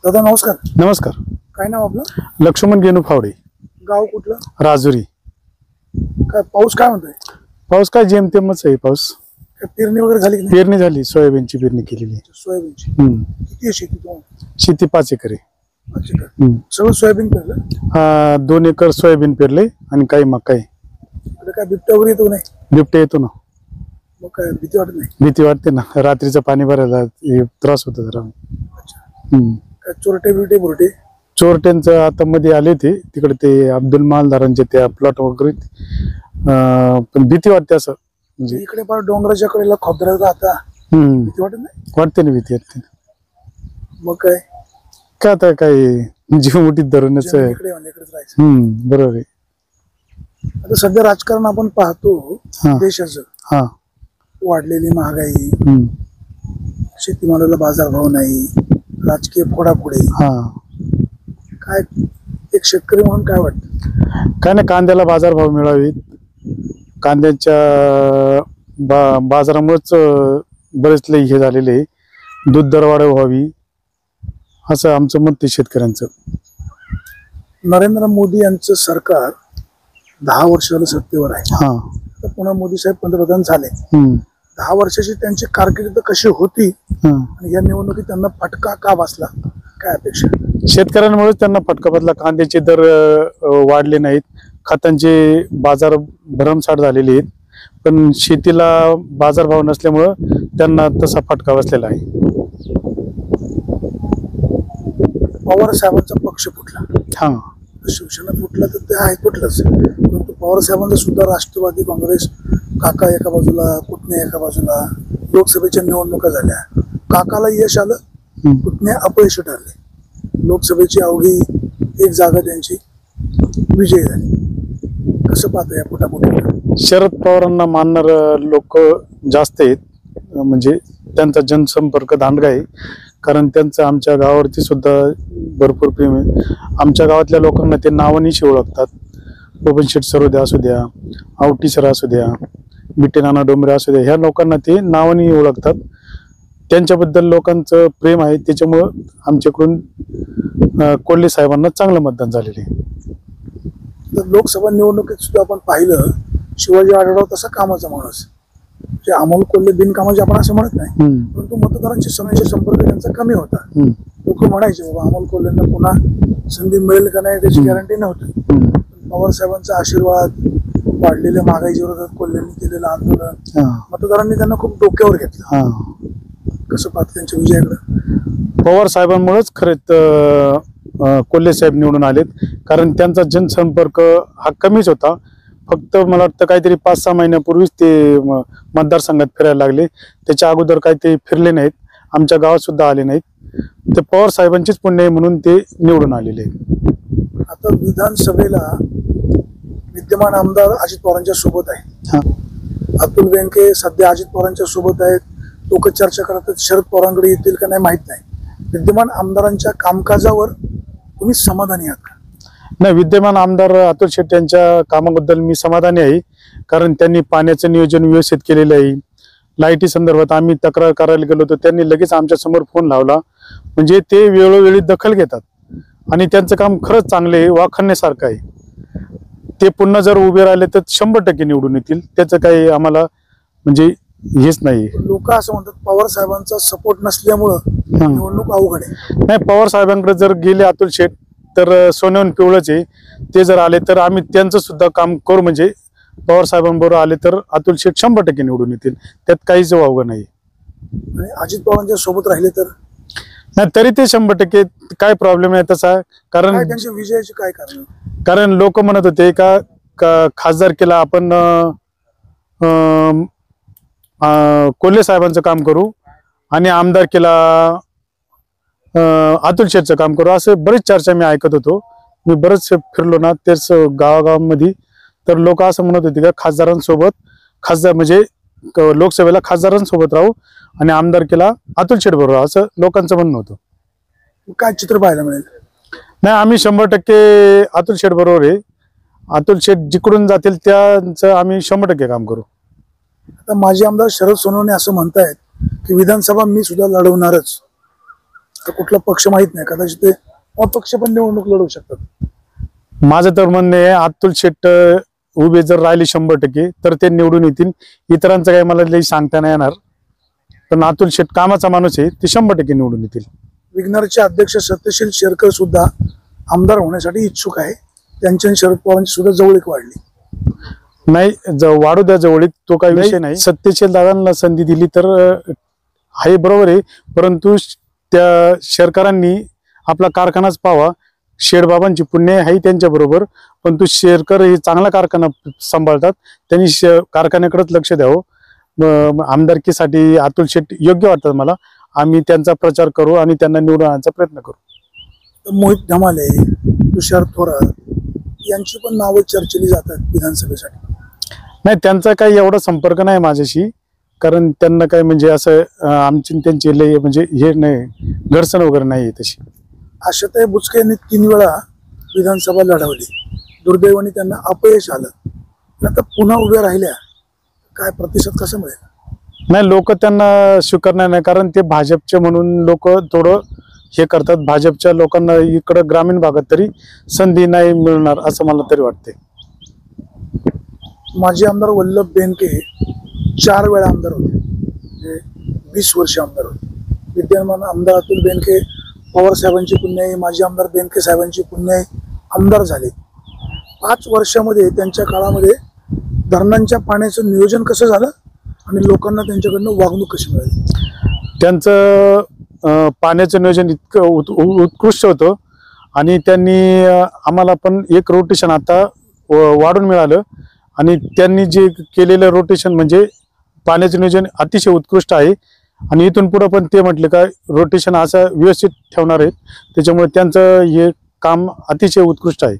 दादा नमस्कार. नमस्कार. काय नाव आपलं? लक्ष्मण गेनू फावडे. गाव कुठलं? राजुरी. काय पाऊस काय म्हणतोय? पाऊस काय जेमतेमच आहे. पाऊस काय पेरणी वगैरे झाली की नाही? पेरणी झाली, सोयाबीनची पेरणी केलेली. सोयाबीनची किती आहे शेती तुम्हाला? शेती 5 एकर आहे. अच्छा का? सगळं सोयाबीन पेरलं? 2 एकर सोयाबीन पेरले आणि काही मका आहे. इकडे काय बिबट्या वगैरे येतो नाही? बिबटे येतो ना. मग काय भीती वाटत नाही? भीती वाटते ना, रात्रीचं पाणी भरायला त्रास होतो जरा. अच्छा. काय चोरटे बिरटे बुरटे? चोरट्यांचं आता मध्ये आले ते तिकडे, ते अब्दुल मालदारांचे त्या प्लॉट वगैरे. पण भीती वाटते असं, म्हणजे इकडे पण डोंगराच्या कडेला खोबऱ्यात राहता, भीती वाटत नाही? वाटते ना, भीती वाटते. मग काय काय आता काय जीव मुठीत धरूनच. इकडे राहायचं. बरोबर आहे. आता सध्या राजकारण आपण पाहतो देशाचं. वाढलेली महागाई, शेतीमालाला बाजारभाव नाही, राजकीय फोडाफोडी. काय एक शेतकरी म्हणून काय वाटतं? काय नाही, कांद्याला बाजारभाव मिळावेत. कांद्याच्या बाजारामुळेच बरेच लई हे झालेले आहे. दूध दरवाढ व्हावी असं आमचं मत आहे शेतकऱ्यांचं. नरेंद्र मोदी यांचं सरकार 10 वर्ष झालं सत्तेवर आहे. तर पुन्हा मोदी साहेब पंतप्रधान झाले. 10 वर्षाची त्यांची कारकीर्द कशी होती आणि या निवडणुकीत त्यांना फटका का बसला? काय अपेक्षा? शेतकऱ्यांमुळे त्यांना फटका बसला. कांद्याचे दर वाढले नाहीत, खतांचे बाजार भरमसाठ झालेले आहेत, पण शेतीला बाजारभाव नसल्यामुळं त्यांना तसा फटका बसलेला आहे. पवार साहेबांचा पक्ष फुटला. शिवसेना फुटला तर ते आहे फुटलंच, परंतु पवार साहेबांचा सुद्धा राष्ट्रवादी काँग्रेस, काका एका बाजूला, पुतणे एका बाजूला. लोकसभेच्या निवडणुका झाल्या, काकाला यश आलं, पुतणे अपयश ठरले. लोकसभेची अवघी 1 जागा त्यांची विजयी झाली. कसं पाहता या फुटाफुटी? शरद पवारांना मानणार लोक जास्त आहेत, म्हणजे त्यांचा जनसंपर्क दांडगा आहे. कारण त्यांचं आमच्या गावावरती सुद्धा भरपूर प्रेम आहे. आमच्या गावातल्या लोकांना ते नावानिशी ओळखतात. बबन शेठ सरोदे असू द्या, आवटी सर असू द्या, बिट्टे नाना डोंबरे असू द्या, ह्या लोकांना ते नावाने ओळखतात. त्यांच्याबद्दल लोकांचं प्रेम आहे, त्याच्यामुळं आमच्याकडून कोल्हे साहेबांना चांगलं मतदान झालेलं आहे. लोकसभा निवडणुकीत सुद्धा आपण पाहिलं, शिवाजी आढळराव तसा कामाचा माणूस, जे अमोल कोल्हे बिनकामाचे आपण असं म्हणत नाही, परंतु मतदारांशी सगळ्यांशी संपर्क त्यांचा कमी होता. लोक म्हणायचे बाबा अमोल कोल्हेंना पुन्हा संधी मिळेल का नाही त्याची गॅरंटी नव्हती. पवार साहेबांचा आशीर्वाद, वाढलेल्या महागाईच्या विरोधात कोल्हेंनी केलेलं आंदोलन, मतदारांनी त्यांना खूप डोक्यावर घेतलं. कसं पाहत त्यांच्या विजयाकडे? पवार साहेबांमुळेच खरंच कोल्हे साहेब निवडून आलेत. कारण त्यांचा जनसंपर्क हा कमीच होता. फक्त मला वाटतं काहीतरी 5-6 महिन्यापूर्वीच ते मतदारसंघात फिरायला लागले. त्याच्या अगोदर काही ते फिरले नाहीत, आमच्या गावात सुद्धा आले नाहीत. ते पवार साहेबांचीच पुण्य आहे म्हणून ते निवडून आलेले. आता विधानसभेला विद्यमान आमदार अजित पवारांच्या सोबत आहे. अतुल बेनके सध्या अजित पवारांच्या सोबत आहेत. लोक चर्चा करतात शरद पवारांकडे येतील का नाही माहित नाही. विद्यमान आमदारांच्या कामकाजावर तुम्ही समाधानी आहात का? नाही, विद्यमान आमदार अतुल शेट्टी यांच्या कामाबद्दल मी समाधानी आहे. कारण त्यांनी पाण्याचं नियोजन व्यवस्थित केलेलं आहे. लाईटी संदर्भात आम्ही तक्रार करायला गेलो तर त्यांनी लगेच आमच्या समोर फोन लावला. म्हणजे ते वेळोवेळी दखल घेतात आणि त्यांचं काम खरंच चांगलं आहे, वाखाणण्यासारखं आहे. ते पुन्हा जर उभे राहिले तर 100% निवडून येतील. त्याचं काही आम्हाला म्हणजे हेच नाही. लोक असं म्हणतात पवार साहेबांचा सपोर्ट नसल्यामुळं निवडणूक अवघड आहे. नाही, पवार साहेबांकडे जर गेले अतुल शेठ तर सोन्याहून पिवळंच आहे. ते जर आले तर आम्ही त्यांचं सुद्धा काम करू. म्हणजे पवार साहेबांबरोबर आले तर अतुल शेठ 100% निवडून येतील, त्यात काहीच वावगं नाही. आणि अजित पवारांच्या सोबत राहिले तर नाही, तरी ते 100% काय प्रॉब्लेम आहे तसा. कारण त्यांच्या विजयाचे काय कारण? कारण लोक म्हणत होते का खासदार केला आपण कोल्हे साहेबांचं काम करू आणि आमदार केला अतुल शेठचं काम करू, असं बरीच चर्चा मी ऐकत होतो. मी बरेच फिरलो ना तेच गावागावांमध्ये, तर लोक असं म्हणत होते का खासदार म्हणजे लोकसभेला खासदारांसोबत राहू आणि आमदार केला अतुल शेठ बरोबर, असं लोकांचं म्हणणं होतं. काय चित्र पाहायला मिळेल? नाही, आम्ही 100% अतुल शेठ बरोबर आहे. अतुल शेठ जिकडून जातील त्यांचं आम्ही 100% काम करू. आता माजी आमदार शरद सोनवणे असं म्हणतायत की विधानसभा मी सुद्धा लढवणारच. तर कुठला पक्ष माहित नाही, कदाचित ते अपक्ष पण निवडणूक लढवू शकतात. माझं तर म्हणणं आहे अतुल शेट उभे जर राहिले 100% तर ते निवडून येतील. इतरांचं काही मला लई सांगता नाही येणार, पण अतुल शेट कामाचा माणूस आहे, ते 100% निवडून येतील. विघ्नरचे अध्यक्ष सत्यशील शेरकर सुद्धा आमदार होण्यासाठी इच्छुक आहे. त्यांच्या शरद पवारांची सुद्धा जवळीक वाढली. नाही वाढू द्या जवळीक, तो काही विषय नाही. सत्यशील दादांना संधी दिली तर आहे, बरोबर आहे, परंतु त्या शेरकरांनी आपला कारखानाच पाहावा. शेडबाबांची पुण्य आहे त्यांच्या बरोबर, परंतु शेरकर हे चांगला कारखाना सांभाळतात, त्यांनी कारखान्याकडेच लक्ष द्यावं. आमदारकीसाठी अतुल शेट योग्य वाटतात मला. आम्ही त्यांचा प्रचार करू आणि त्यांना निवडून आणण्याचा प्रयत्न करू. मोहित धमाले, तुषार थोरात यांची पण नावं चर्चेली जातात विधानसभेसाठी. नाही, त्यांचा काही एवढा संपर्क नाही माझ्याशी, कारण त्यांना काय म्हणजे असं आमची त्यांची लय म्हणजे हे नाही, घर्षण वगैरे नाही तशी. आशाताई बुचके यांनी 3 वेळा विधानसभा लढवली, दुर्दैवाने त्यांना अपयश आलं. आता पुन्हा उभ्या राहिल्या, काय प्रतिसाद कसा मिळेल? नाही, लोक त्यांना स्वीकारणार नाही, कारण ते भाजपचे म्हणून लोक थोडं हे करतात. भाजपच्या लोकांना इकडं ग्रामीण भागात तरी संधी नाही मिळणार असं मला तरी वाटते. माजी आमदार वल्लभ बेनके 4 वेळा आमदार होते, म्हणजे 20 वर्ष आमदार होते. विद्यमान आमदार अतुल बेनके पवार साहेबांची पुण्याई, माजी आमदार बेनके साहेबांची पुण्याई आमदार झाले. 5 वर्षामध्ये त्यांच्या काळामध्ये धरणांच्या पाण्याचं नियोजन कसं झालं आणि लोकांना त्यांच्याकडनं वागणूक कशी मिळाली? त्यांचं पाण्याचं नियोजन इतकं उत्कृष्ट होतं आणि त्यांनी आम्हाला पण एक रोटेशन आता वाढून मिळालं आणि त्यांनी जे केलेलं रोटेशन म्हणजे पाण्याचं नियोजन अतिशय उत्कृष्ट आहे. आणि इथून पुढे पण ते म्हटले का रोटेशन असं व्यवस्थित ठेवणार आहे, त्याच्यामुळे त्यांचं हे काम अतिशय उत्कृष्ट आहे.